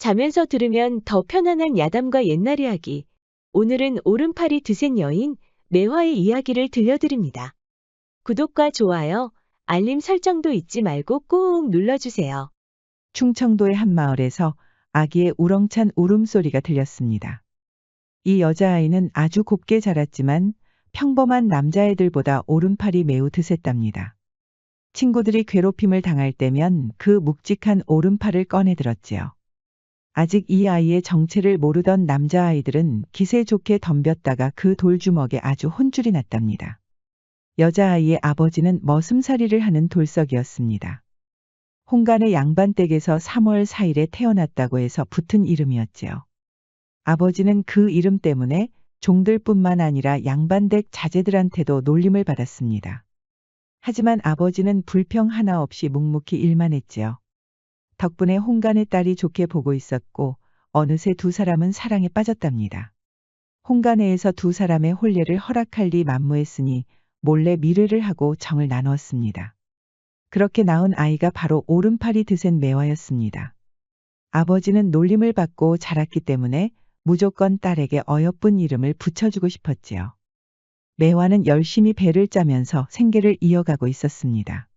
자면서 들으면 더 편안한 야담과 옛날 이야기. 오늘은 오른팔이 드센 여인, 매화의 이야기를 들려드립니다. 구독과 좋아요, 알림 설정도 잊지 말고 꾹 눌러주세요. 충청도의 한 마을에서 아기의 우렁찬 울음소리가 들렸습니다. 이 여자아이는 아주 곱게 자랐지만 평범한 남자애들보다 오른팔이 매우 드셌답니다. 친구들이 괴롭힘을 당할 때면 그 묵직한 오른팔을 꺼내들었지요. 아직 이 아이의 정체를 모르던 남자아이들은 기세 좋게 덤볐다가 그 돌주먹에 아주 혼쭐이 났답니다. 여자아이의 아버지는 머슴살이를 하는 돌석이었습니다. 홍간의 양반댁에서 3월 4일에 태어났다고 해서 붙은 이름이었지요. 아버지는 그 이름 때문에 종들뿐만 아니라 양반댁 자제들한테도 놀림을 받았습니다. 하지만 아버지는 불평 하나 없이 묵묵히 일만 했지요. 덕분에 홍간의 딸이 좋게 보고 있었고 어느새 두 사람은 사랑에 빠졌답니다. 홍간회에서 두 사람의 혼례를 허락할 리 만무했으니 몰래 미례를 하고 정을 나누었습니다. 그렇게 낳은 아이가 바로 오른팔이 드센 매화였습니다. 아버지는 놀림을 받고 자랐기 때문에 무조건 딸에게 어여쁜 이름을 붙여주고 싶었지요. 매화는 열심히 배를 짜면서 생계를 이어가고 있었습니다.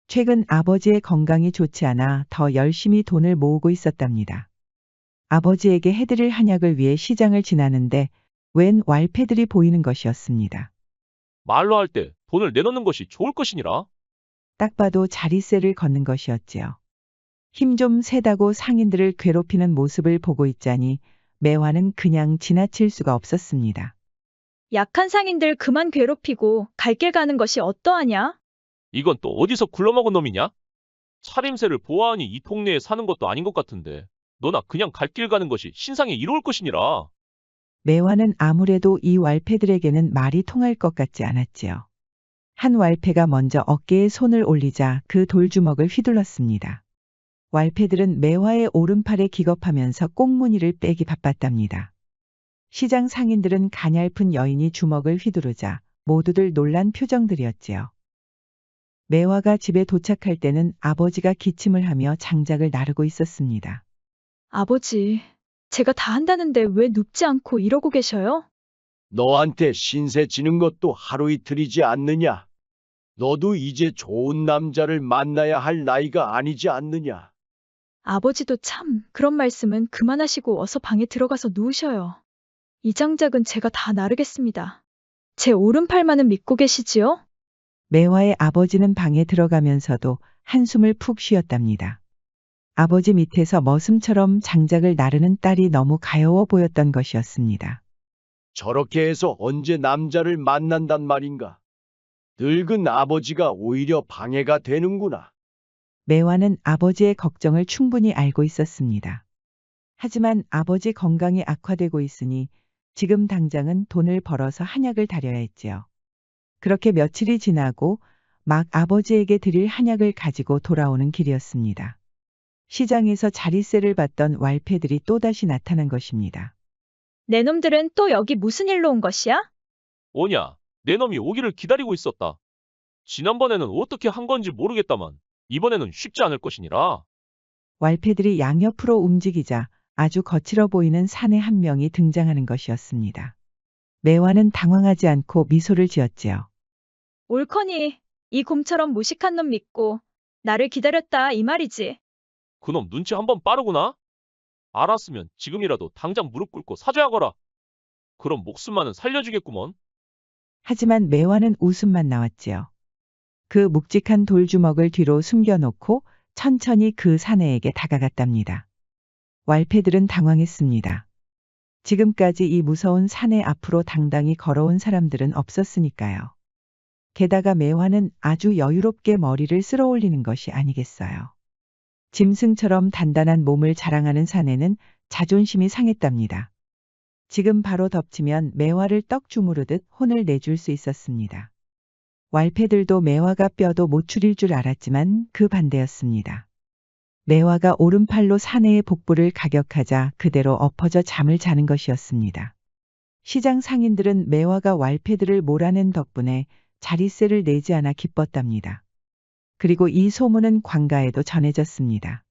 최근 아버지의 건강이 좋지 않아 더 열심히 돈을 모으고 있었답니다. 아버지에게 해드릴 한약을 위해 시장을 지나는데 웬 왈패들이 보이는 것이었습니다. 말로 할 때 돈을 내놓는 것이 좋을 것이니라. 딱 봐도 자리세를 걷는 것이었지요. 힘 좀 세다고 상인들을 괴롭히는 모습을 보고 있자니 매화는 그냥 지나칠 수가 없었습니다. 약한 상인들 그만 괴롭히고 갈 길 가는 것이 어떠하냐? 이건 또 어디서 굴러먹은 놈이냐? 차림새를 보아하니 이 동네에 사는 것도 아닌 것 같은데 너나 그냥 갈 길 가는 것이 신상에 이로울 것이니라. 매화는 아무래도 이 왈패들에게는 말이 통할 것 같지 않았지요. 한 왈패가 먼저 어깨에 손을 올리자 그 돌주먹을 휘둘렀습니다. 왈패들은 매화의 오른팔에 기겁하면서 꽁무니를 빼기 바빴답니다. 시장 상인들은 가냘픈 여인이 주먹을 휘두르자 모두들 놀란 표정들이었지요. 매화가 집에 도착할 때는 아버지가 기침을 하며 장작을 나르고 있었습니다. 아버지, 제가 다 한다는데 왜 눕지 않고 이러고 계셔요? 너한테 신세 지는 것도 하루 이틀이지 않느냐? 너도 이제 좋은 남자를 만나야 할 나이가 아니지 않느냐? 아버지도 참, 그런 말씀은 그만하시고 어서 방에 들어가서 누우셔요. 이 장작은 제가 다 나르겠습니다. 제 오른팔만은 믿고 계시지요? 매화의 아버지는 방에 들어가면서도 한숨을 푹 쉬었답니다. 아버지 밑에서 머슴처럼 장작을 나르는 딸이 너무 가여워 보였던 것이었습니다. 저렇게 해서 언제 남자를 만난단 말인가? 늙은 아버지가 오히려 방해가 되는구나. 매화는 아버지의 걱정을 충분히 알고 있었습니다. 하지만 아버지 건강이 악화되고 있으니 지금 당장은 돈을 벌어서 한약을 다려야 했지요. 그렇게 며칠이 지나고 막 아버지에게 드릴 한약을 가지고 돌아오는 길이었습니다. 시장에서 자리세를 받던 왈패들이 또다시 나타난 것입니다. 내 놈들은 또 여기 무슨 일로 온 것이야? 오냐, 내 놈이 오기를 기다리고 있었다. 지난번에는 어떻게 한 건지 모르겠다만 이번에는 쉽지 않을 것이니라. 왈패들이 양옆으로 움직이자 아주 거칠어 보이는 사내 한 명이 등장하는 것이었습니다. 매화는 당황하지 않고 미소를 지었지요. 옳거니, 이 곰처럼 무식한 놈 믿고 나를 기다렸다 이 말이지. 그놈 눈치 한번 빠르구나. 알았으면 지금이라도 당장 무릎 꿇고 사죄하거라. 그럼 목숨만은 살려주겠구먼. 하지만 매화는 웃음만 나왔지요. 그 묵직한 돌주먹을 뒤로 숨겨놓고 천천히 그 사내에게 다가갔답니다. 왈패들은 당황했습니다. 지금까지 이 무서운 사내 앞으로 당당히 걸어온 사람들은 없었으니까요. 게다가 매화는 아주 여유롭게 머리를 쓸어 올리는 것이 아니겠어요. 짐승처럼 단단한 몸을 자랑하는 사내는 자존심이 상했답니다. 지금 바로 덮치면 매화를 떡 주무르듯 혼을 내줄 수 있었습니다. 왈패들도 매화가 뼈도 못 추릴 줄 알았지만 그 반대였습니다. 매화가 오른팔로 사내의 복부를 가격하자 그대로 엎어져 잠을 자는 것이었습니다. 시장 상인들은 매화가 왈패들을 몰아낸 덕분에 자리세를 내지 않아 기뻤답니다. 그리고 이 소문은 관가에도 전해졌습니다.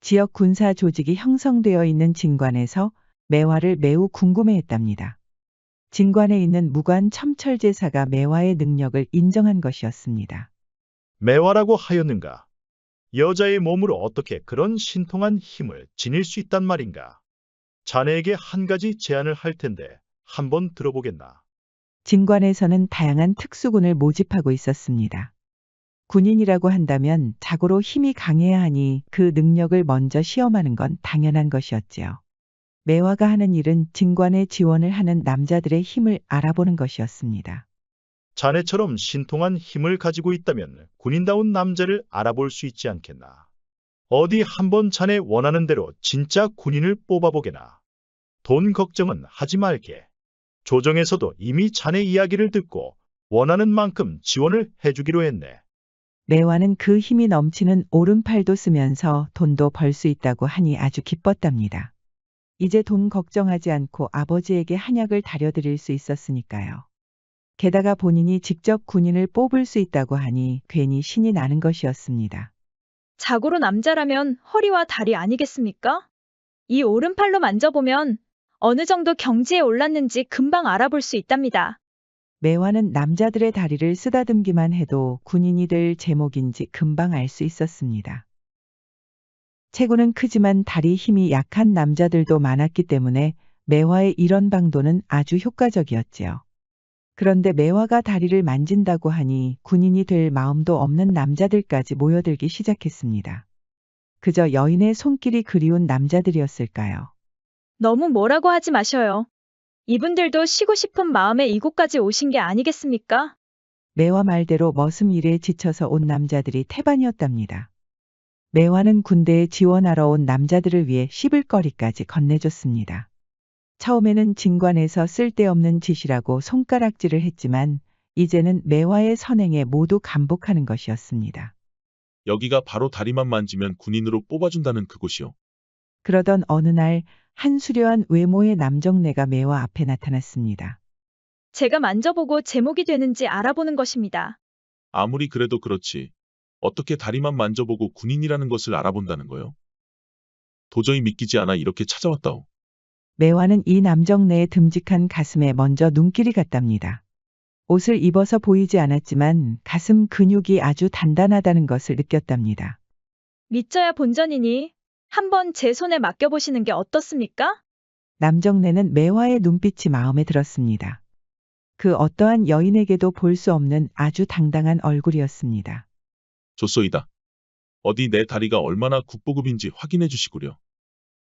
지역 군사 조직이 형성되어 있는 진관에서 매화를 매우 궁금해했답니다. 진관에 있는 무관 첨철제사가 매화의 능력을 인정한 것이었습니다. 매화라고 하였는가? 여자의 몸으로 어떻게 그런 신통한 힘을 지닐 수 있단 말인가? 자네에게 한 가지 제안을 할 텐데 한번 들어보겠나? 진관에서는 다양한 특수군을 모집하고 있었습니다. 군인이라고 한다면 자고로 힘이 강해야 하니 그 능력을 먼저 시험하는 건 당연한 것이었지요. 매화가 하는 일은 진관에 지원을 하는 남자들의 힘을 알아보는 것이었습니다. 자네처럼 신통한 힘을 가지고 있다면 군인다운 남자를 알아볼 수 있지 않겠나? 어디 한번 자네 원하는 대로 진짜 군인을 뽑아보게나. 돈 걱정은 하지 말게. 조정에서도 이미 자네 이야기를 듣고 원하는 만큼 지원을 해주기로 했네. 매화는 그 힘이 넘치는 오른팔도 쓰면서 돈도 벌 수 있다고 하니 아주 기뻤답니다. 이제 돈 걱정하지 않고 아버지에게 한약을 다려드릴 수 있었으니까요. 게다가 본인이 직접 군인을 뽑을 수 있다고 하니 괜히 신이 나는 것이었습니다. 자고로 남자라면 허리와 다리 아니겠습니까? 이 오른팔로 만져보면 어느 정도 경지에 올랐는지 금방 알아볼 수 있답니다. 매화는 남자들의 다리를 쓰다듬기만 해도 군인이 될 제목인지 금방 알 수 있었습니다. 체구는 크지만 다리 힘이 약한 남자들도 많았기 때문에 매화의 이런 방도는 아주 효과적이었지요. 그런데 매화가 다리를 만진다고 하니 군인이 될 마음도 없는 남자들까지 모여들기 시작했습니다. 그저 여인의 손길이 그리운 남자들이었을까요? 너무 뭐라고 하지 마셔요. 이분들도 쉬고 싶은 마음에 이곳까지 오신 게 아니겠습니까? 매화 말대로 머슴 일에 지쳐서 온 남자들이 태반이었답니다. 매화는 군대에 지원하러 온 남자들을 위해 씹을거리까지 건네줬습니다. 처음에는 진관에서 쓸데없는 짓이라고 손가락질을 했지만 이제는 매화의 선행에 모두 감복하는 것이었습니다. 여기가 바로 다리만 만지면 군인으로 뽑아준다는 그곳이요. 그러던 어느 날 한 수려한 외모의 남정네가 매화 앞에 나타났습니다. 제가 만져보고 제목이 되는지 알아보는 것입니다. 아무리 그래도 그렇지. 어떻게 다리만 만져보고 군인이라는 것을 알아본다는 거요? 도저히 믿기지 않아 이렇게 찾아왔다오. 매화는 이 남정네의 듬직한 가슴에 먼저 눈길이 갔답니다. 옷을 입어서 보이지 않았지만 가슴 근육이 아주 단단하다는 것을 느꼈답니다. 믿져야 본전이니 한번 제 손에 맡겨보시는 게 어떻습니까? 남정네는 매화의 눈빛이 마음에 들었습니다. 그 어떠한 여인에게도 볼 수 없는 아주 당당한 얼굴이었습니다. 좋소이다. 어디 내 다리가 얼마나 국보급인지 확인해 주시구려.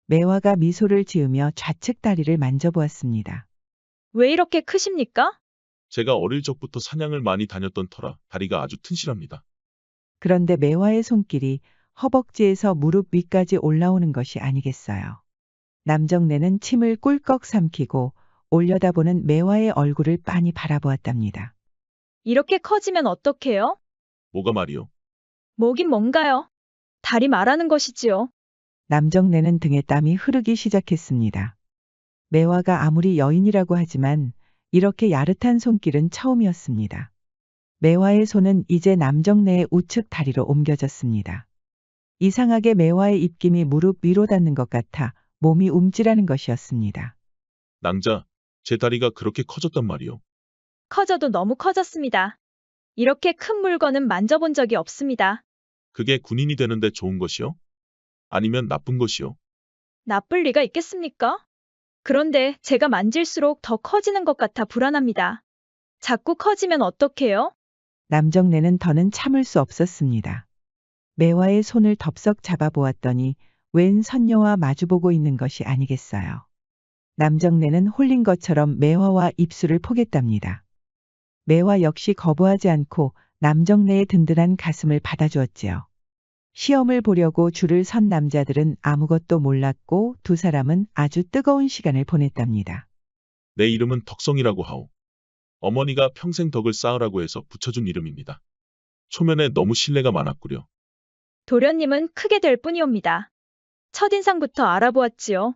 매화가 미소를 지으며 좌측 다리를 만져보았습니다. 왜 이렇게 크십니까? 제가 어릴 적부터 사냥을 많이 다녔던 터라 다리가 아주 튼실합니다. 그런데 매화의 손길이 허벅지에서 무릎 위까지 올라오는 것이 아니겠어요. 남정네는 침을 꿀꺽 삼키고 올려다보는 매화의 얼굴을 빤히 바라보았답니다. 이렇게 커지면 어떡해요? 뭐가 말이요? 뭐긴 뭔가요? 다리 말하는 것이지요. 남정네는 등에 땀이 흐르기 시작했습니다. 매화가 아무리 여인이라고 하지만 이렇게 야릇한 손길은 처음이었습니다. 매화의 손은 이제 남정네의 우측 다리로 옮겨졌습니다. 이상하게 매화의 입김이 무릎 위로 닿는 것 같아 몸이 움찔하는 것이었습니다. 낭자, 제 다리가 그렇게 커졌단 말이요. 커져도 너무 커졌습니다. 이렇게 큰 물건은 만져본 적이 없습니다. 그게 군인이 되는데 좋은 것이요? 아니면 나쁜 것이요? 나쁠 리가 있겠습니까? 그런데 제가 만질수록 더 커지는 것 같아 불안합니다. 자꾸 커지면 어떡해요? 남정네는 더는 참을 수 없었습니다. 매화의 손을 덥석 잡아보았더니 웬 선녀와 마주보고 있는 것이 아니겠어요. 남정네는 홀린 것처럼 매화와 입술을 포겠답니다. 매화 역시 거부하지 않고 남정네의 든든한 가슴을 받아주었지요. 시험을 보려고 줄을 선 남자들은 아무것도 몰랐고 두 사람은 아주 뜨거운 시간을 보냈답니다. 내 이름은 덕성이라고 하오. 어머니가 평생 덕을 쌓으라고 해서 붙여준 이름입니다. 초면에 너무 신뢰가 많았구려. 도련님은 크게 될 뿐이옵니다. 첫인상부터 알아보았지요.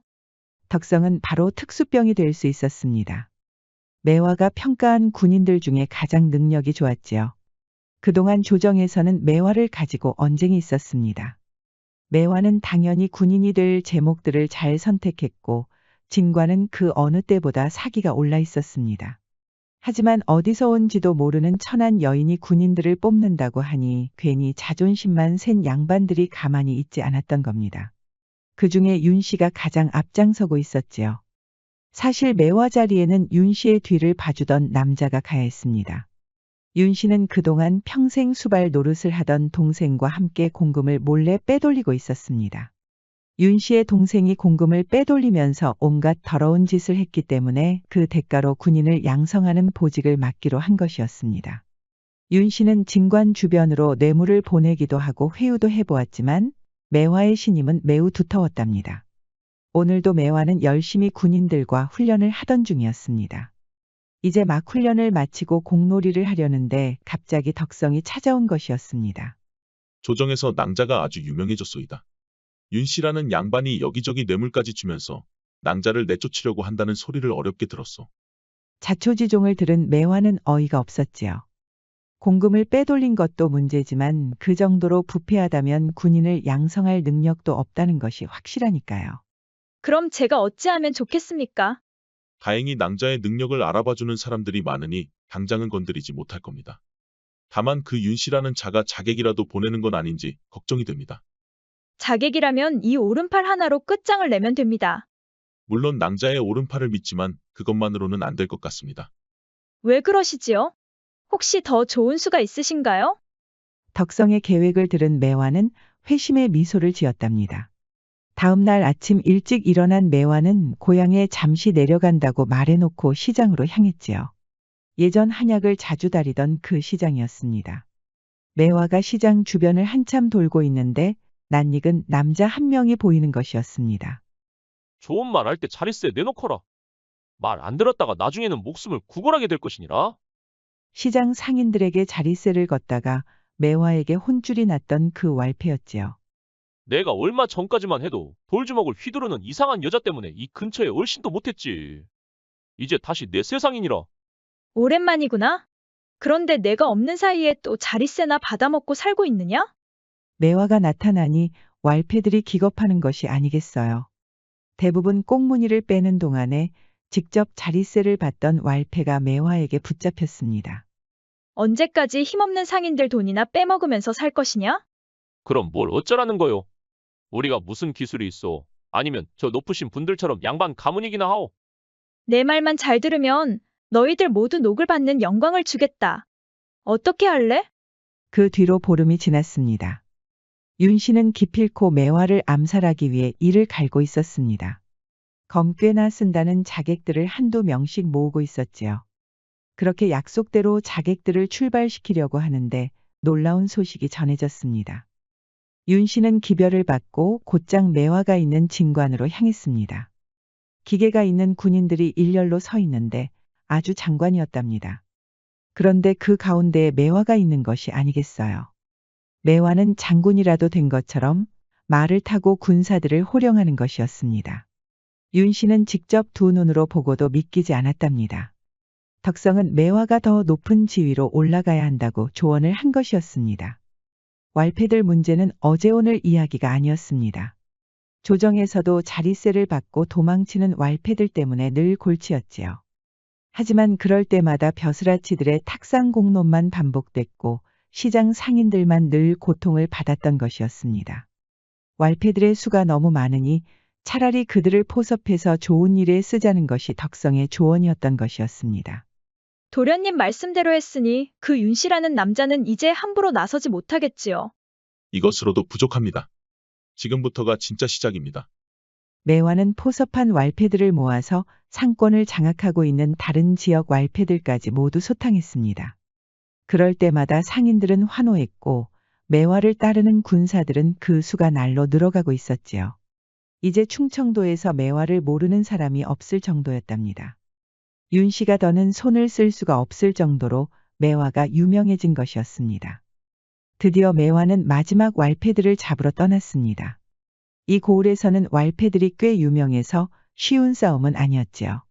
덕성은 바로 특수병이 될 수 있었습니다. 매화가 평가한 군인들 중에 가장 능력이 좋았지요. 그동안 조정에서는 매화를 가지고 언쟁이 있었습니다. 매화는 당연히 군인이 될 제목들을 잘 선택했고 진과는 그 어느 때보다 사기가 올라 있었습니다. 하지만 어디서 온지도 모르는 천한 여인이 군인들을 뽑는다고 하니 괜히 자존심만 센 양반들이 가만히 있지 않았던 겁니다. 그중에 윤 씨가 가장 앞장서고 있었지요. 사실 매화 자리에는 윤 씨의 뒤를 봐주던 남자가 가야 했습니다. 윤 씨는 그동안 평생 수발 노릇을 하던 동생과 함께 공금을 몰래 빼돌리고 있었습니다. 윤 씨의 동생이 공금을 빼돌리면서 온갖 더러운 짓을 했기 때문에 그 대가로 군인을 양성하는 보직을 맡기로 한 것이었습니다. 윤 씨는 진관 주변으로 뇌물을 보내기도 하고 회유도 해보았지만 매화의 신임은 매우 두터웠답니다. 오늘도 매화는 열심히 군인들과 훈련을 하던 중이었습니다. 이제 막 훈련을 마치고 공놀이를 하려는데 갑자기 덕성이 찾아온 것이었습니다. 조정에서 낭자가 아주 유명해졌소이다. 윤 씨라는 양반이 여기저기 뇌물까지 주면서 낭자를 내쫓으려고 한다는 소리를 어렵게 들었소. 자초지종을 들은 매화는 어이가 없었지요. 공금을 빼돌린 것도 문제지만 그 정도로 부패하다면 군인을 양성할 능력도 없다는 것이 확실하니까요. 그럼 제가 어찌하면 좋겠습니까? 다행히 낭자의 능력을 알아봐주는 사람들이 많으니 당장은 건드리지 못할 겁니다. 다만 그 윤 씨라는 자가 자객이라도 보내는 건 아닌지 걱정이 됩니다. 자객이라면 이 오른팔 하나로 끝장을 내면 됩니다. 물론 낭자의 오른팔을 믿지만 그것만으로는 안 될 것 같습니다. 왜 그러시지요? 혹시 더 좋은 수가 있으신가요? 덕성의 계획을 들은 매화는 회심의 미소를 지었답니다. 다음 날 아침 일찍 일어난 매화는 고향에 잠시 내려간다고 말해놓고 시장으로 향했지요. 예전 한약을 자주 다리던 그 시장이었습니다. 매화가 시장 주변을 한참 돌고 있는데 낯익은 남자 한 명이 보이는 것이었습니다. 좋은 말 할 때 자릿세 내놓거라. 말 안 들었다가 나중에는 목숨을 구걸하게 될 것이니라. 시장 상인들에게 자릿세를 걷다가 매화에게 혼쭐이 났던 그 왈패였지요. 내가 얼마 전까지만 해도 돌주먹을 휘두르는 이상한 여자 때문에 이 근처에 얼씬도 못했지. 이제 다시 내 세상이니라. 오랜만이구나. 그런데 내가 없는 사이에 또 자릿세나 받아먹고 살고 있느냐? 매화가 나타나니 왈패들이 기겁하는 것이 아니겠어요. 대부분 꽁무니를 빼는 동안에 직접 자릿세를 받던 왈패가 매화에게 붙잡혔습니다. 언제까지 힘없는 상인들 돈이나 빼먹으면서 살 것이냐? 그럼 뭘 어쩌라는 거요? 우리가 무슨 기술이 있어? 아니면 저 높으신 분들처럼 양반 가문이기나 하오? 내 말만 잘 들으면 너희들 모두 녹을 받는 영광을 주겠다. 어떻게 할래? 그 뒤로 보름이 지났습니다. 윤 씨는 기필코 매화를 암살하기 위해 이를 갈고 있었습니다. 검꽤나 쓴다는 자객들을 한두 명씩 모으고 있었지요. 그렇게 약속대로 자객들을 출발시키려고 하는데 놀라운 소식이 전해졌습니다. 윤 씨는 기별을 받고 곧장 매화가 있는 진관으로 향했습니다. 기계가 있는 군인들이 일렬로 서 있는데 아주 장관이었답니다. 그런데 그 가운데에 매화가 있는 것이 아니겠어요. 매화는 장군이라도 된 것처럼 말을 타고 군사들을 호령하는 것이었습니다. 윤 씨는 직접 두 눈으로 보고도 믿기지 않았답니다. 덕성은 매화가 더 높은 지위로 올라가야 한다고 조언을 한 것이었습니다. 왈패들 문제는 어제 오늘 이야기가 아니었습니다. 조정에서도 자릿세를 받고 도망치는 왈패들 때문에 늘 골치였지요. 하지만 그럴 때마다 벼슬아치들의 탁상공론만 반복됐고 시장 상인들만 늘 고통을 받았던 것이었습니다. 왈패들의 수가 너무 많으니 차라리 그들을 포섭해서 좋은 일에 쓰자는 것이 덕성의 조언이었던 것이었습니다. 도련님 말씀대로 했으니 그 윤씨라는 남자는 이제 함부로 나서지 못하겠지요. 이것으로도 부족합니다. 지금부터가 진짜 시작입니다. 매화는 포섭한 왈패들을 모아서 상권을 장악하고 있는 다른 지역 왈패들까지 모두 소탕했습니다. 그럴 때마다 상인들은 환호했고 매화를 따르는 군사들은 그 수가 날로 늘어가고 있었지요. 이제 충청도에서 매화를 모르는 사람이 없을 정도였답니다. 윤 씨가 더는 손을 쓸 수가 없을 정도로 매화가 유명해진 것이었습니다. 드디어 매화는 마지막 왈패들을 잡으러 떠났습니다. 이 고을에서는 왈패들이 꽤 유명해서 쉬운 싸움은 아니었지요.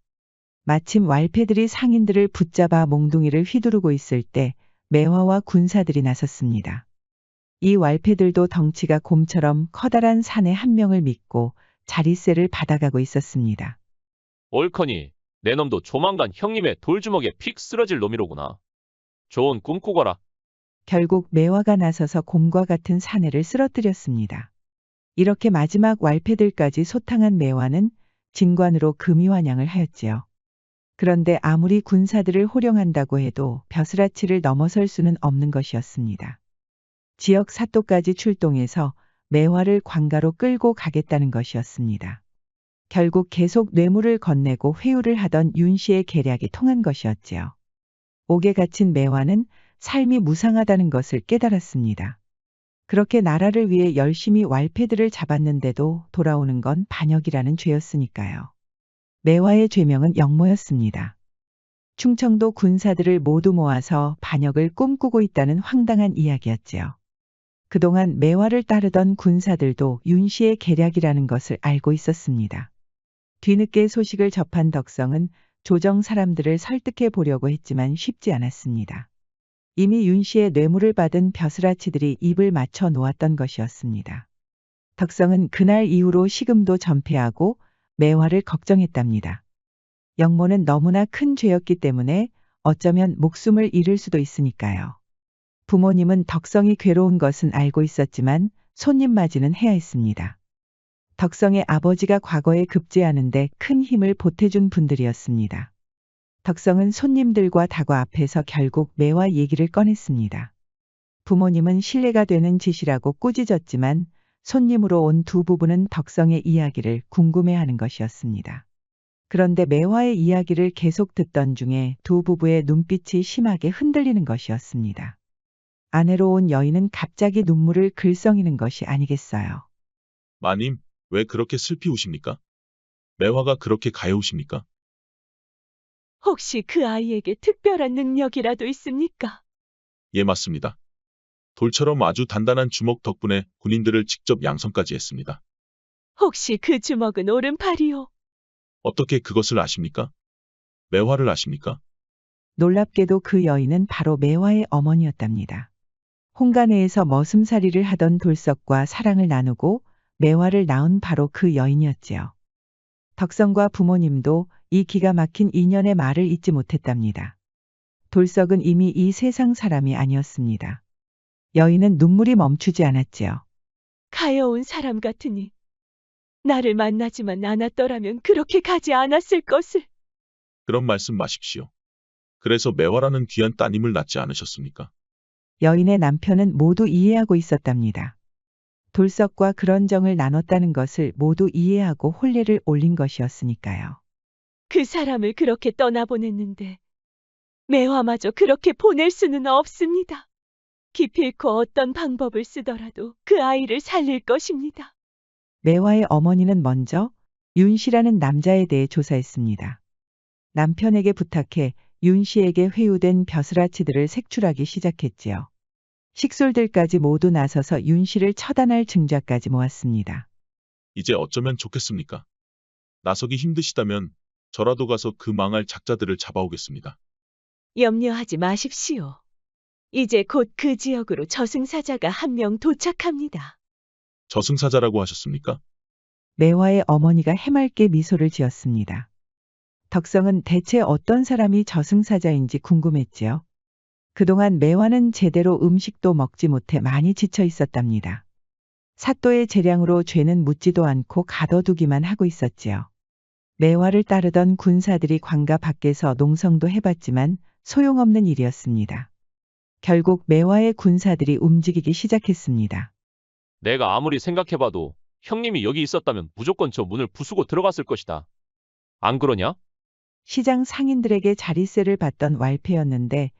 마침 왈패들이 상인들을 붙잡아 몽둥이를 휘두르고 있을 때 매화와 군사들이 나섰습니다. 이 왈패들도 덩치가 곰처럼 커다란 사내 한 명을 믿고 자릿세를 받아가고 있었습니다. 옳거니 내 놈도 조만간 형님의 돌주먹에 픽 쓰러질 놈이로구나. 좋은 꿈 꾸거라. 결국 매화가 나서서 곰과 같은 사내를 쓰러뜨렸습니다. 이렇게 마지막 왈패들까지 소탕한 매화는 진관으로 금이환양을 하였지요. 그런데 아무리 군사들을 호령한다고 해도 벼슬아치를 넘어설 수는 없는 것이었습니다. 지역 사또까지 출동해서 매화를 관가로 끌고 가겠다는 것이었습니다. 결국 계속 뇌물을 건네고 회유를 하던 윤씨의 계략이 통한 것이었지요. 옥에 갇힌 매화는 삶이 무상하다는 것을 깨달았습니다. 그렇게 나라를 위해 열심히 왈패들을 잡았는데도 돌아오는 건 반역이라는 죄였으니까요. 매화의 죄명은 역모였습니다. 충청도 군사들을 모두 모아서 반역을 꿈꾸고 있다는 황당한 이야기였지요. 그동안 매화를 따르던 군사들도 윤씨의 계략이라는 것을 알고 있었습니다. 뒤늦게 소식을 접한 덕성은 조정 사람들을 설득해 보려고 했지만 쉽지 않았습니다. 이미 윤씨의 뇌물을 받은 벼슬아치들이 입을 맞춰 놓았던 것이었습니다. 덕성은 그날 이후로 식음도 전폐하고 매화를 걱정했답니다. 역모는 너무나 큰 죄였기 때문에 어쩌면 목숨을 잃을 수도 있으니까요. 부모님은 덕성이 괴로운 것은 알고 있었지만 손님 맞이는 해야 했습니다. 덕성의 아버지가 과거에 급제하는데 큰 힘을 보태준 분들이었습니다. 덕성은 손님들과 다과 앞에서 결국 매화 얘기를 꺼냈습니다. 부모님은 신뢰가 되는 짓이라고 꾸짖었지만 손님으로 온 두 부부는 덕성의 이야기를 궁금해하는 것이었습니다. 그런데 매화의 이야기를 계속 듣던 중에 두 부부의 눈빛이 심하게 흔들리는 것이었습니다. 아내로 온 여인은 갑자기 눈물을 글썽이는 것이 아니겠어요. 마님, 왜 그렇게 슬피 우십니까? 매화가 그렇게 가여우십니까? 혹시 그 아이에게 특별한 능력이라도 있습니까? 예, 맞습니다. 돌처럼 아주 단단한 주먹 덕분에 군인들을 직접 양성까지 했습니다. 혹시 그 주먹은 오른팔이요? 어떻게 그것을 아십니까? 매화를 아십니까? 놀랍게도 그 여인은 바로 매화의 어머니였답니다. 홍가내에서 머슴살이를 하던 돌석과 사랑을 나누고 매화를 낳은 바로 그 여인이었지요. 덕성과 부모님도 이 기가 막힌 인연의 말을 잊지 못했답니다. 돌석은 이미 이 세상 사람이 아니었습니다. 여인은 눈물이 멈추지 않았지요. 가여운 사람 같으니 나를 만나지만 않았더라면 그렇게 가지 않았을 것을. 그런 말씀 마십시오. 그래서 매화라는 귀한 따님을 낳지 않으셨습니까? 여인의 남편은 모두 이해하고 있었답니다. 돌석과 그런 정을 나눴다는 것을 모두 이해하고 혼례를 올린 것이었으니까요. 그 사람을 그렇게 떠나보냈는데 매화마저 그렇게 보낼 수는 없습니다. 기필코 어떤 방법을 쓰더라도 그 아이를 살릴 것입니다. 매화의 어머니는 먼저 윤씨라는 남자에 대해 조사했습니다. 남편에게 부탁해 윤씨에게 회유된 벼슬아치들을 색출하기 시작했지요. 식솔들까지 모두 나서서 윤씨를 처단할 증자까지 모았습니다. 이제 어쩌면 좋겠습니까? 나서기 힘드시다면 저라도 가서 그 망할 작자들을 잡아오겠습니다. 염려하지 마십시오. 이제 곧 그 지역으로 저승사자가 한 명 도착합니다. 저승사자라고 하셨습니까? 매화의 어머니가 해맑게 미소를 지었습니다. 덕성은 대체 어떤 사람이 저승사자인지 궁금했지요. 그동안 매화는 제대로 음식도 먹지 못해 많이 지쳐 있었답니다. 사또의 재량으로 죄는 묻지도 않고 가둬두기만 하고 있었지요. 매화를 따르던 군사들이 관가 밖에서 농성도 해봤지만 소용없는 일이었습니다. 결국 매화의 군사들이 움직이기 시작했습니다. 내가 아무리 생각해봐도 형님이 여기 있었다면 무조건 저 문을 부수고 들어갔을 것이다. 안 그러냐? 시장 상인들에게 자릿세를 받던 왈패였는데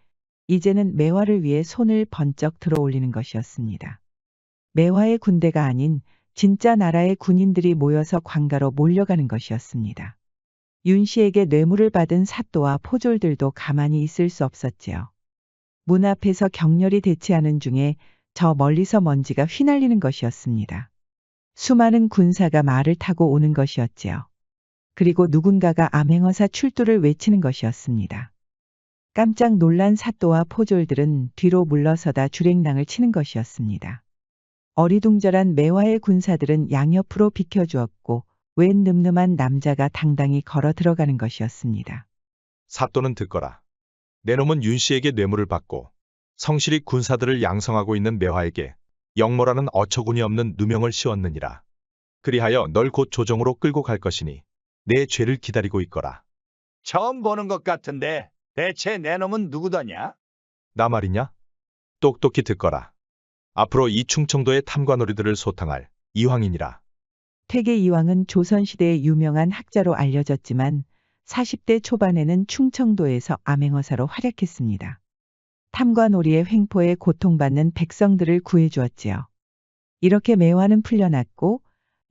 이제는 매화를 위해 손을 번쩍 들어 올리는 것이었습니다. 매화의 군대가 아닌 진짜 나라의 군인들이 모여서 관가로 몰려가는 것이었습니다. 윤씨에게 뇌물을 받은 사또와 포졸들도 가만히 있을 수 없었지요. 문 앞에서 격렬히 대치하는 중에 저 멀리서 먼지가 휘날리는 것이었습니다. 수많은 군사가 말을 타고 오는 것이었지요. 그리고 누군가가 암행어사 출두를 외치는 것이었습니다. 깜짝 놀란 사또와 포졸들은 뒤로 물러서다 주랭랑을 치는 것이었습니다. 어리둥절한 매화의 군사들은 양옆으로 비켜주었고 웬 늠름한 남자가 당당히 걸어 들어가는 것이었습니다. 사또는 듣거라. 내 놈은 윤 씨에게 뇌물을 받고 성실히 군사들을 양성하고 있는 매화에게 영모라는 어처구니 없는 누명을 씌웠느니라. 그리하여 널 곧 조정으로 끌고 갈 것이니 내 죄를 기다리고 있거라. 처음 보는 것 같은데 대체 내 놈은 누구더냐? 나 말이냐? 똑똑히 듣거라. 앞으로 이 충청도의 탐관오리들을 소탕할 이황이니라. 태계 이황은 조선시대의 유명한 학자로 알려졌지만 40대 초반에는 충청도에서 암행어사로 활약했습니다. 탐관오리의 횡포에 고통받는 백성들을 구해주었지요. 이렇게 매화는 풀려났고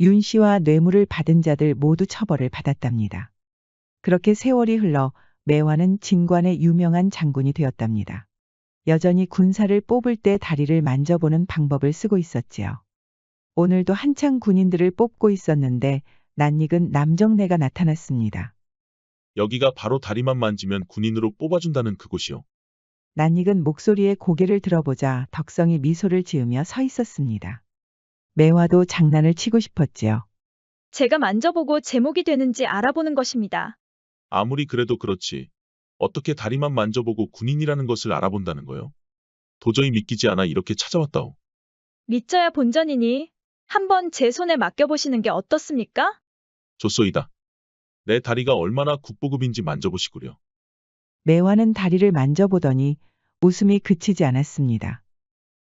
윤 씨와 뇌물을 받은 자들 모두 처벌을 받았답니다. 그렇게 세월이 흘러 매화는 진관의 유명한 장군이 되었답니다. 여전히 군사를 뽑을 때 다리를 만져보는 방법을 쓰고 있었지요. 오늘도 한창 군인들을 뽑고 있었는데 낯익은 남정네가 나타났습니다. 여기가 바로 다리만 만지면 군인으로 뽑아준다는 그곳이요. 낯익은 목소리에 고개를 들어보자 덕성이 미소를 지으며 서 있었습니다. 매화도 장난을 치고 싶었지요. 제가 만져보고 제목이 되는지 알아보는 것입니다. 아무리 그래도 그렇지. 어떻게 다리만 만져보고 군인이라는 것을 알아본다는 거요? 도저히 믿기지 않아 이렇게 찾아왔다오. 믿져야 본전이니 한번 제 손에 맡겨보시는 게 어떻습니까? 좋소이다. 내 다리가 얼마나 국보급인지 만져보시구려. 매화는 다리를 만져보더니 웃음이 그치지 않았습니다.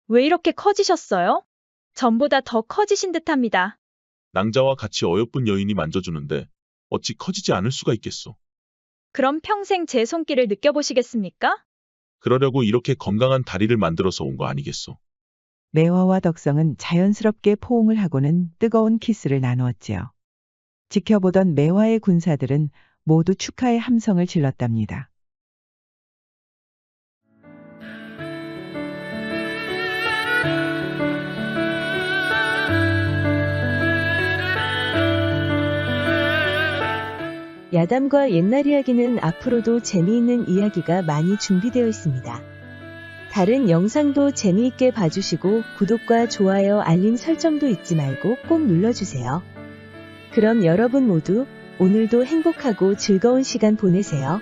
왜 이렇게 커지셨어요? 전보다 더 커지신 듯합니다. 낭자와 같이 어여쁜 여인이 만져주는데 어찌 커지지 않을 수가 있겠소. 그럼 평생 제 손길을 느껴보시겠습니까? 그러려고 이렇게 건강한 다리를 만들어서 온 거 아니겠소. 매화와 덕성은 자연스럽게 포옹을 하고는 뜨거운 키스를 나누었지요. 지켜보던 매화의 군사들은 모두 축하의 함성을 질렀답니다. 야담과 옛날 이야기는 앞으로도 재미있는 이야기가 많이 준비되어 있습니다. 다른 영상도 재미있게 봐주시고 구독과 좋아요, 알림 설정도 잊지 말고 꼭 눌러주세요. 그럼 여러분 모두 오늘도 행복하고 즐거운 시간 보내세요.